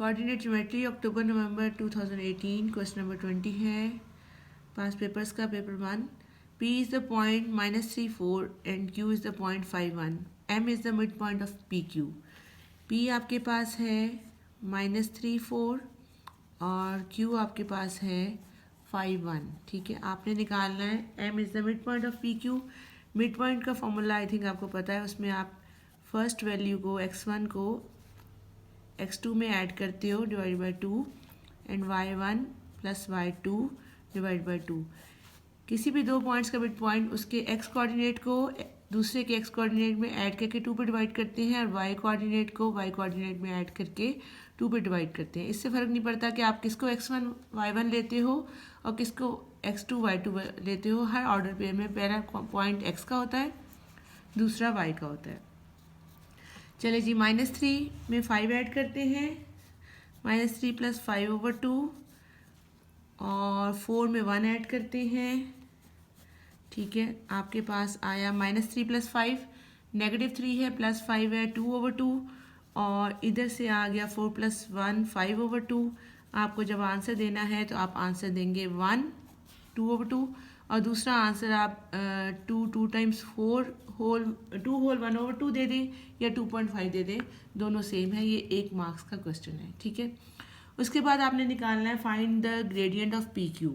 Coordinate geometry अक्टूबर नवंबर 2018 question number 20 है पास papers का paper 1। P is the point -34 and Q is the point 51. M is the midpoint of PQ. P आपके पास है -34 और Q आपके पास है 51। ठीक है, आपने निकालना है M is the midpoint of PQ। Mid point का फॉर्मूला आई थिंक आपको पता है, उसमें आप फर्स्ट वैल्यू को x1 को x2 में ऐड करते हो divide by 2 and y1 plus y2 divide by 2। किसी भी दो पॉइंट्स का मिड पॉइंट उसके x कोऑर्डिनेट को दूसरे के x कोऑर्डिनेट में ऐड करके 2 पे डिवाइड करते हैं और y कोऑर्डिनेट को y कोऑर्डिनेट में ऐड करके 2 पे डिवाइड करते हैं। इससे फ़र्क नहीं पड़ता कि आप किसको x1 y1 लेते हो और किसको x2 y2 लेते हो। हर ऑर्डर पेयर में पहला पॉइंट x का होता है, दूसरा y का होता है। चले जी, -3 में 5 ऐड करते हैं, -3 प्लस 5/2 और 4 में 1 ऐड करते हैं। ठीक है, आपके पास आया -3 प्लस 5, -3 है प्लस 5 है 2/2 और इधर से आ गया 4 प्लस 1 5/2। आपको जब आंसर देना है तो आप आंसर देंगे 1 2/2 और दूसरा आंसर आप 2 टाइम्स 4 होल 2 होल 1/2 दे दें या 2.5 दे दें, दोनों सेम है। ये 1 मार्क्स का क्वेश्चन है। ठीक है, उसके बाद आपने निकालना है find the gradient of P Q.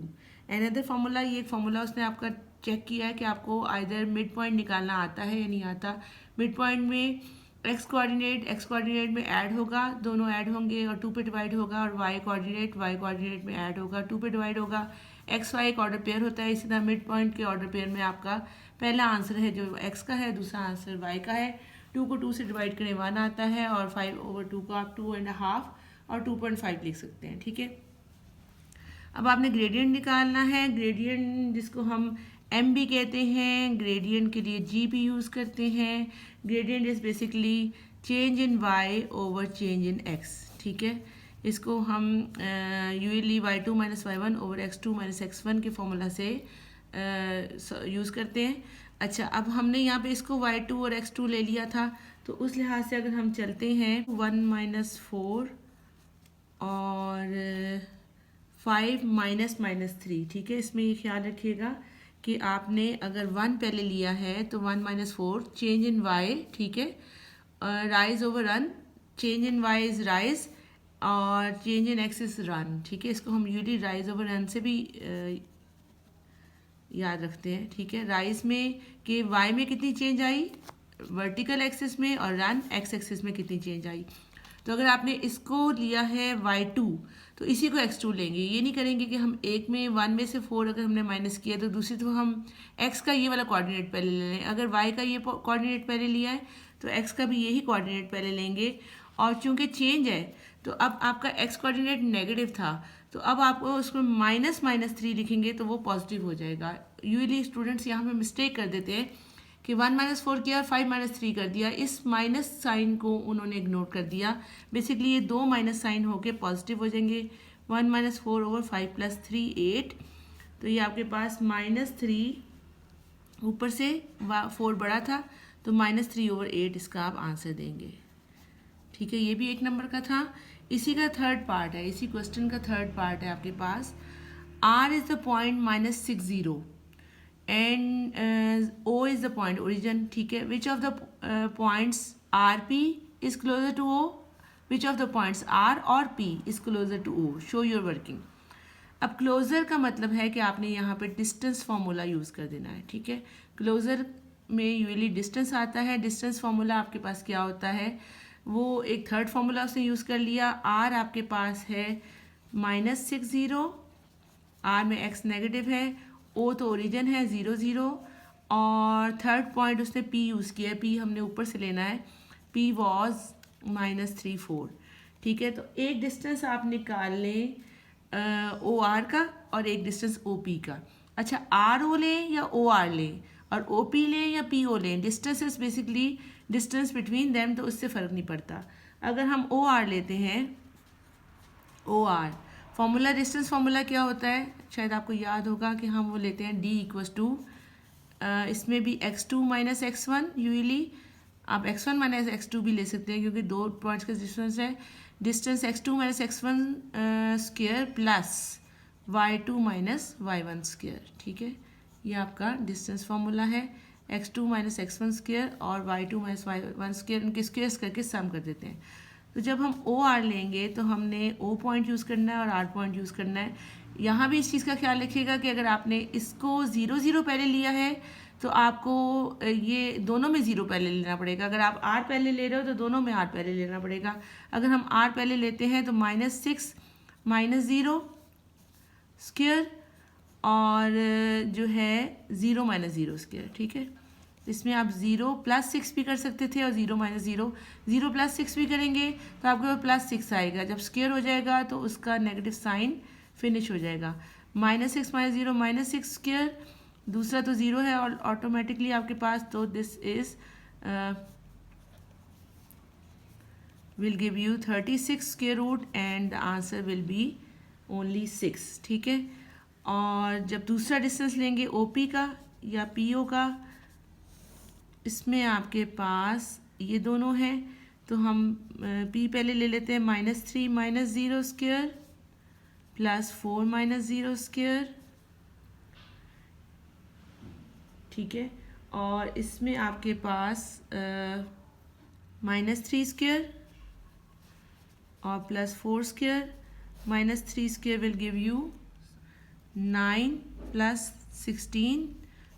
Another formula, ये एक फार्मूला उसने आपका चेक किया है कि आपको आइदर मिड पॉइंट निकालना आता है या नहीं आता। मिड पॉइंट में एक्स कोऑर्डिनेट में ऐड होगा, दोनों ऐड होंगे और 2 पे डिवाइड होगा और वाई कोऑर्डिनेट में ऐड होगा, 2 पे डिवाइड होगा। एक्स वाई एक ऑर्डर पेयर होता है, इसी तरह मिड पॉइंट के ऑर्डर पेयर में आपका पहला आंसर है जो एक्स का है, दूसरा आंसर वाई का है। 2 को 2 से डिवाइड करें 1 आता है और 5/2 को आप 2.5 और 2.5 लिख सकते हैं। ठीक है, अब आपने ग्रेडियंट निकालना है। ग्रेडियंट जिसको हम एम भी कहते हैं, ग्रेडियंट के लिए जी भी यूज़ करते हैं। Gradient is basically change in y over change in x. ठीक है, इसको हम usually y2 minus y1 over x2 minus x1 के फॉर्मूला से यूज़ करते हैं। अच्छा, अब हमने यहाँ पे इसको y2 और x2 ले लिया था, तो उस लिहाज से अगर हम चलते हैं 1 - 4 और 5 - -3। ठीक है, इसमें ये ख्याल रखिएगा कि आपने अगर 1 पहले लिया है तो 1 - 4 चेंज इन y। ठीक है, rise over run, change in y is rise और change in x is run. ठीक है, इसको हम यूजली राइज ओवर रन से भी याद रखते हैं। ठीक है, राइज में कि y में कितनी चेंज आई वर्टिकल एक्सिस में और रन x एक्सिस में कितनी चेंज आई। तो अगर आपने इसको लिया है y2 तो इसी को x2 लेंगे। ये नहीं करेंगे कि हम एक में 1 में से 4 अगर हमने माइनस किया तो दूसरी तो हम x का ये वाला कोऑर्डिनेट पहले ले लें। अगर y का ये कोऑर्डिनेट पहले लिया है तो x का भी यही कोऑर्डिनेट पहले लेंगे। और चूंकि चेंज है तो अब आपका x कोऑर्डिनेट नेगेटिव था तो अब आपको उसको -3 लिखेंगे तो वो पॉजिटिव हो जाएगा। यूजली स्टूडेंट्स यहाँ पे मिस्टेक कर देते हैं कि 1 - 4 किया और 5 - 3 कर दिया। इस माइनस साइन को उन्होंने इग्नोर कर दिया। बेसिकली ये 2 माइनस साइन होके पॉजिटिव हो जाएंगे। 1 - 4 ओवर 5 + 3 8। तो ये आपके पास -3 ऊपर से 4 बड़ा था तो -3 ओवर 8 इसका आप आंसर देंगे। ठीक है, ये भी 1 नंबर का था। इसी का थर्ड पार्ट है, इसी क्वेश्चन का थर्ड पार्ट है आपके पास। R is the point -60 and O is the point origin. ठीक है, which of the points RP is closer to O, which of the points R और P is closer to O, show your working. अब closer का मतलब है कि आपने यहाँ पे डिस्टेंस फार्मूला यूज़ कर देना है। ठीक है, क्लोजर में यूजली डिस्टेंस आता है। डिस्टेंस फार्मूला आपके पास क्या होता है, वो एक थर्ड फार्मूला उसने यूज़ कर लिया। R आपके पास है -60, R में x नेगेटिव है, O तो ओरिजिन है 0 0 और थर्ड पॉइंट उसने P यूज़ किया है। P हमने ऊपर से लेना है, P वॉज -3 4। ठीक है, तो एक डिस्टेंस आप निकाल लें OR का और एक डिस्टेंस OP का। अच्छा, RO लें या OR लें और OP लें या PO लें, distance is basically distance between them, तो उससे फ़र्क नहीं पड़ता। अगर हम OR लेते हैं, OR फॉर्मूला, डिस्टेंस फार्मूला क्या होता है, शायद आपको याद होगा कि हम वो लेते हैं D = इसमें भी x2 - x1। यूजली आप x1 - x2 भी ले सकते हैं क्योंकि 2 पॉइंट्स का डिस्टेंस है। Distance x2 minus x1 square plus y2 minus y1 square, ठीक है। ये आपका डिस्टेंस फॉर्मूला है। x2 माइनस x1 स्क्वेयर और y2 माइनस y1 स्क्वेयर, उनके स्क्वेयर्स करके सम कर देते हैं। तो जब हम ओ आर लेंगे तो हमने ओ पॉइंट यूज़ करना है और आर पॉइंट यूज़ करना है। यहाँ भी इस चीज़ का ख्याल रखिएगा कि अगर आपने इसको 0 0 पहले लिया है तो आपको ये दोनों में 0 पहले लेना पड़ेगा। अगर आप आर पहले ले रहे हो तो दोनों में आर पहले लेना पड़ेगा। अगर हम आर पहले लेते हैं तो -6 -0 स्क्वेयर और जो है 0 -0 स्क्वेयर, ठीक है। इसमें आप 0 + 6 भी कर सकते थे और 0 -0, 0 + 6 भी करेंगे तो आपके पास +6 आएगा। जब स्क्वेयर हो जाएगा तो उसका नेगेटिव साइन फिनिश हो जाएगा। -6 -0 -6 स्क्वेयर, दूसरा तो 0 है और ऑटोमेटिकली आपके पास, तो this is will give you 36 square root and the answer will be only 6, ठीक है। और जब दूसरा डिस्टेंस लेंगे OP का या PO का, इसमें आपके पास ये दोनों हैं तो हम P पहले ले लेते हैं। -3 -0 स्क्वेयर प्लस 4 -0 स्क्वेयर, ठीक है। और इसमें आपके पास -3 स्क्वेयर और +4 square, -3 square will give you 9 + 16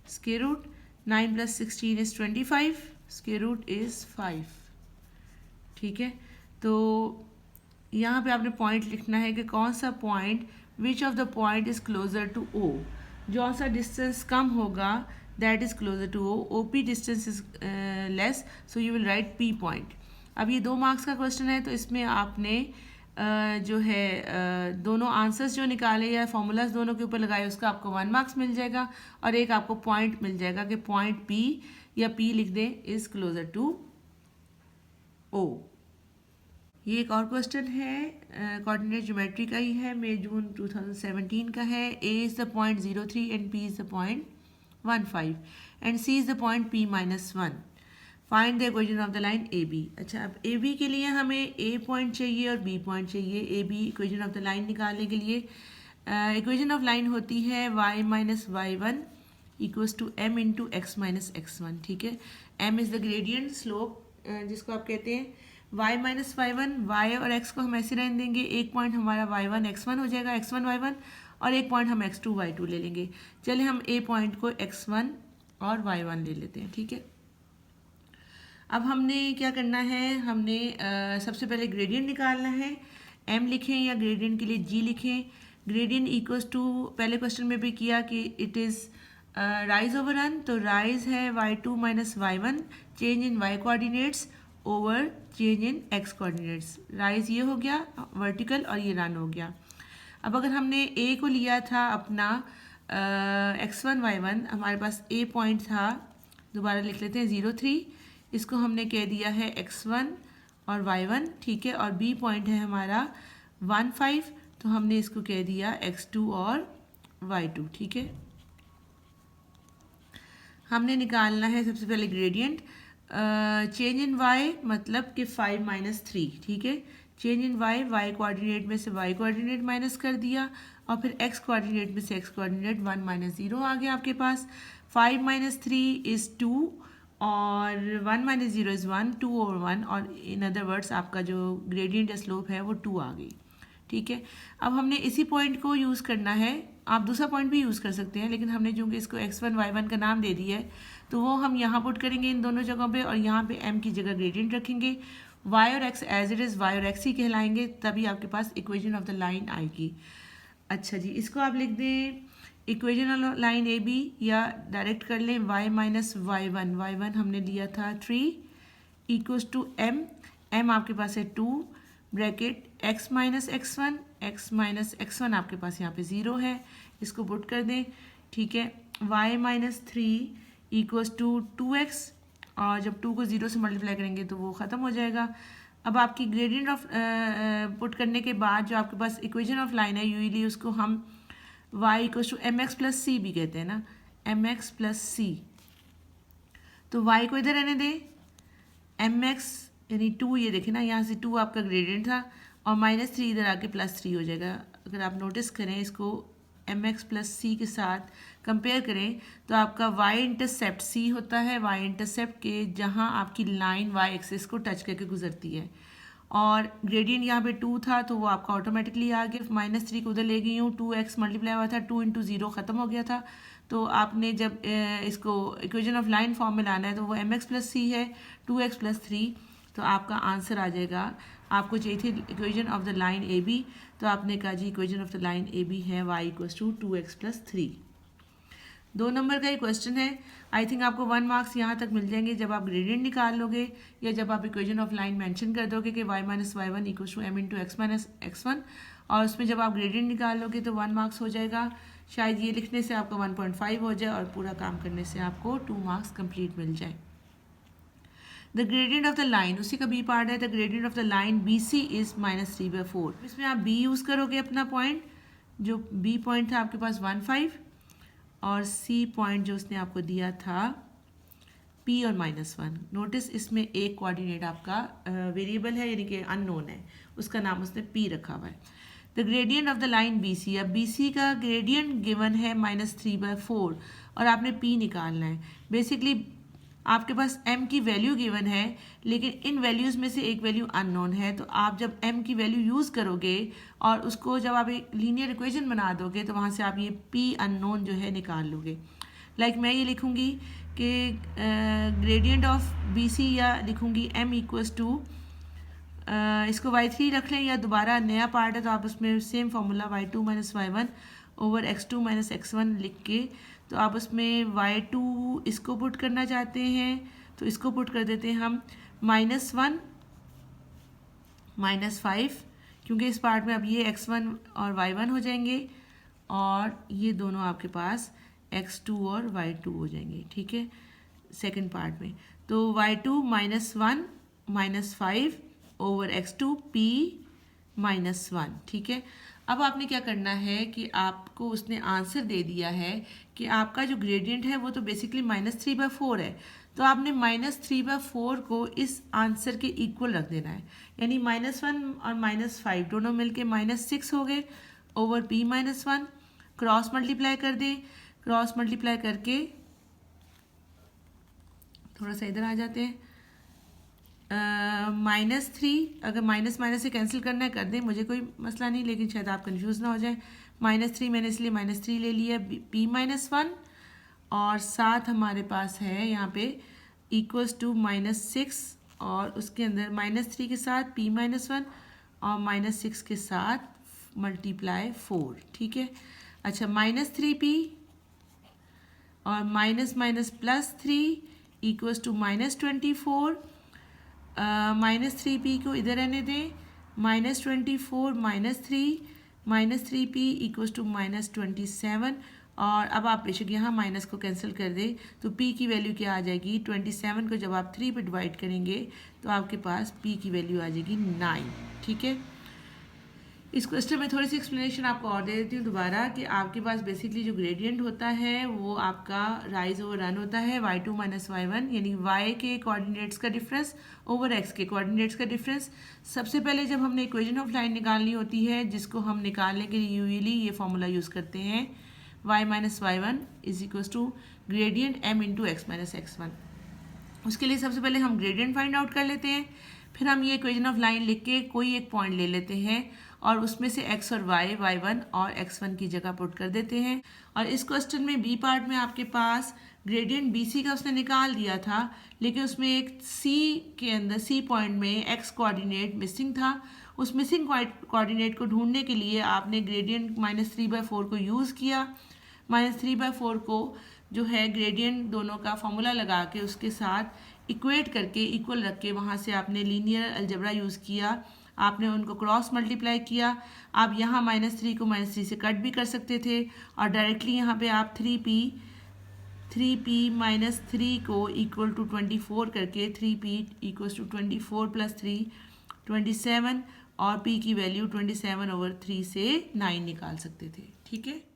square root, 9 + 16 is 25, square root is 5, ठीक है। तो यहाँ पे आपने पॉइंट लिखना है कि कौन सा point, which of the point is closer to O, जो सा डिस्टेंस कम होगा that is closer to O, OP distance is less, so you will write P point. अब ये 2 मार्क्स का क्वेश्चन है तो इसमें आपने जो है दोनों आंसर्स जो निकाले या फॉर्मूलाज दोनों के ऊपर लगाए, उसका आपको 1 मार्क्स मिल जाएगा और एक आपको पॉइंट मिल जाएगा कि पॉइंट P या P लिख दें इज क्लोजर टू O। ये एक और क्वेश्चन है, कोऑर्डिनेट ज्योमेट्री का ही है, मई जून 2017 का है। A is the point 03 and P is the point 15 and C is the point P -1। Find the equation of the line AB। अच्छा, अब AB के लिए हमें A पॉइंट चाहिए और B पॉइंट चाहिए। AB equation of the line निकालने के लिए इक्वेशन ऑफ लाइन होती है y - y1 = m × x - x1, ठीक है। m is the gradient slope जिसको आप कहते हैं। y - y1, y और x को हम ऐसे रहने देंगे। एक पॉइंट हमारा y1 x1 हो जाएगा, x1 y1, और एक पॉइंट हम x2 y2 ले लेंगे। चलिए हम A पॉइंट को x1 और y1 ले लेते हैं, ठीक है। अब हमने क्या करना है, हमने सबसे पहले ग्रेडियंट निकालना है। m लिखें या ग्रेडियंट के लिए g लिखें। ग्रेडियंट इक्वल्स टू, पहले क्वेश्चन में भी किया कि it is rise over run, तो राइज है y2 - y1, change in y coordinates over change in x coordinates. Rise ये हो गया वर्टिकल और ये रन हो गया। अब अगर हमने A को लिया था अपना x1 y1, हमारे पास A पॉइंट था, दोबारा लिख लेते हैं 03, इसको हमने कह दिया है x1 और y1, ठीक है। और B पॉइंट है हमारा 15, तो हमने इसको कह दिया x2 और y2, ठीक है। हमने निकालना है सबसे पहले ग्रेडियंट। चेंज इन y मतलब कि 5 - 3, ठीक है। चेंज इन y कोऑर्डिनेट में से y कोऑर्डिनेट माइनस कर दिया और फिर x कोऑर्डिनेट में से x कोऑर्डिनेट 1 - 0 आ गया आपके पास। 5 - 3 इज़ 2 और 1 - 0 इज़ 1, 2 over 1, और इन अदर वर्ड्स आपका जो ग्रेडियंट या स्लोप है वो 2 आ गई, ठीक है। अब हमने इसी पॉइंट को यूज़ करना है। आप दूसरा पॉइंट भी यूज़ कर सकते हैं, लेकिन हमने जो कि इसको x1 y1 का नाम दे दिया है तो वो हम यहाँ पुट करेंगे इन दोनों जगहों पे, और यहाँ पे m की जगह ग्रेडियंट रखेंगे। y और x as it is y और x ही कहलाएंगे, तभी आपके पास इक्वेशन ऑफ द लाइन आएगी। अच्छा जी, इसको आप लिख दें इक्वेशन ऑफ लाइन AB, या डायरेक्ट कर लें y - y1। y1 हमने लिया था 3 = m, m आपके पास है 2, bracket x - x1, x - x1 आपके पास यहाँ पे 0 है, इसको पुट कर दें, ठीक है। y - 3 = 2x, और जब 2 को 0 से मल्टीप्लाई करेंगे तो वो ख़त्म हो जाएगा। अब आपकी ग्रेडियंट ऑफ पुट करने के बाद जो आपके पास इक्वेशन ऑफ लाइन है, यूजली उसको हम y = mx + c भी कहते हैं ना, mx + c। तो y को इधर रहने दें, mx यानी 2, ये देखें ना, यहाँ से 2 आपका ग्रेडियंट था और -3 इधर आके +3 हो जाएगा। अगर आप नोटिस करें इसको mx + c के साथ कंपेयर करें तो आपका y इंटरसेप्ट c होता है, y इंटरसेप्ट के जहां आपकी लाइन y एक्सिस को टच करके गुजरती है, और ग्रेडियंट यहाँ पे 2 था तो वो आपका ऑटोमेटिकली आ गया। -3 को उधर ले गई हूँ, 2x मल्टीप्लाई हुआ था, 2 × 0 ख़त्म हो गया था। तो आपने जब इसको इक्वेशन ऑफ लाइन फॉर्म में लाना है तो वो mx + c है, 2x + 3, तो आपका आंसर आ जाएगा। आपको चाहिए थी equation of the line A B, तो आपने कहा जी equation of the line A B है y = 2x + 3। 2 नंबर का ही क्वेश्चन है। आई थिंक आपको 1 मार्क्स यहाँ तक मिल जाएंगे जब आप ग्रेडियंट निकाल लोगे या जब आप इक्वेशन ऑफ लाइन मेंशन कर दोगे कि y - y1 = m × x - x1, और उसमें जब आप ग्रेडियंट निकाल लोगे तो 1 मार्क्स हो जाएगा। शायद ये लिखने से आपका 1.5 हो जाए और पूरा काम करने से आपको 2 मार्क्स कंप्लीट मिल जाए। The gradient of the line, उसी का बी पार्ट है। The gradient of the line B C is -3/4। इसमें आप बी यूज़ करोगे अपना पॉइंट, जो बी पॉइंट था आपके पास 1,5, और सी पॉइंट जो उसने आपको दिया था p और -1। नोटिस इसमें एक कोऑर्डिनेट आपका वेरिएबल है, यानी कि अननोन है, उसका नाम उसने p रखा हुआ है। The gradient of the line B C, अब बी सी का ग्रेडियंट गिवन है -3/4 और आपने p निकालना है। बेसिकली आपके पास m की वैल्यू गिवन है, लेकिन इन वैल्यूज़ में से एक वैल्यू अननोन है, तो आप जब m की वैल्यू यूज़ करोगे और उसको जब आप एक लीनियर इक्वेशन बना दोगे तो वहाँ से आप ये p अननोन जो है निकाल लोगे। लाइक मैं ये लिखूँगी कि ग्रेडियंट ऑफ बी सी, या लिखूँगी m = इसको y3 रख लें, या दोबारा नया पार्ट है तो आप उसमें same formula y2 - y1 / x2 - x1 लिख के, तो आप उसमें y2 इसको पुट करना चाहते हैं तो इसको पुट कर देते हैं हम -1 -5, क्योंकि इस पार्ट में अब ये x1 और y1 हो जाएंगे और ये दोनों आपके पास x2 और y2 हो जाएंगे। ठीक है, सेकंड पार्ट में तो y2 -1 -5 / x2 p -1। ठीक है, अब आपने क्या करना है कि आपको उसने आंसर दे दिया है कि आपका जो ग्रेडियंट है वो तो बेसिकली -3/4 है, तो आपने -3/4 को इस आंसर के इक्वल रख देना है, यानी -1 और -5 दोनों मिलके -6 हो गए / p -1। क्रॉस मल्टीप्लाई कर दें, क्रॉस मल्टीप्लाई करके थोड़ा सा इधर आ जाते हैं, -3, अगर माइनस माइनस से कैंसिल करना है कर दें, मुझे कोई मसला नहीं, लेकिन शायद आप कंफ्यूज ना हो जाए। -3 मैंने इसलिए -3 ले लिया, p -1, और साथ हमारे पास है यहाँ पे = -6, और उसके अंदर -3 के साथ p -1 और -6 के साथ मल्टीप्लाई 4। ठीक है, अच्छा -3p और -3 = -24, -3p को इधर रहने दें, -24 -3 -3p = -27, और अब आप बेशक यहाँ माइनस को कैंसिल कर दें तो p की वैल्यू क्या आ जाएगी, 27 को जब आप 3 पे डिवाइड करेंगे तो आपके पास p की वैल्यू आ जाएगी 9। ठीक है, इस क्वेश्चन में थोड़ी सी एक्सप्लेनेशन आपको और दे देती हूँ दोबारा, कि आपके पास बेसिकली जो ग्रेडियंट होता है वो आपका राइज ओवर रन होता है y2 - y1, यानी y के कोऑर्डिनेट्स का डिफरेंस ओवर x के कोऑर्डिनेट्स का डिफरेंस। सबसे पहले जब हमने इक्वेशन ऑफ लाइन निकालनी होती है, जिसको हम निकालने के लिए यूजुअली ये फॉर्मूला यूज़ करते हैं, y - y1 = gradient m × x - x1। उसके लिए सबसे पहले हम ग्रेडियंट फाइंड आउट कर लेते हैं, फिर हम ये इक्वेशन ऑफ लाइन लिख के कोई एक पॉइंट ले लेते हैं और उसमें से x और y, y1 और x1 की जगह पुट कर देते हैं। और इस क्वेश्चन में बी पार्ट में आपके पास ग्रेडियंट BC का उसने निकाल दिया था, लेकिन उसमें एक C के अंदर C पॉइंट में x कोऑर्डिनेट मिसिंग था। उस मिसिंग कोऑर्डिनेट को ढूंढने के लिए आपने ग्रेडियंट -3/4 को यूज़ किया। -3/4 को जो है ग्रेडियंट दोनों का फॉर्मूला लगा के उसके साथ इक्वेट करके इक्वल रख के वहाँ से आपने लीनियर अलजेब्रा यूज़ किया, आपने उनको क्रॉस मल्टीप्लाई किया। आप यहाँ -3 को -3 से कट भी कर सकते थे और डायरेक्टली यहाँ पे आप 3p -3 को = 24 करके 3p = 24 + 3 27, और p की वैल्यू 27/3 से 9 निकाल सकते थे। ठीक है।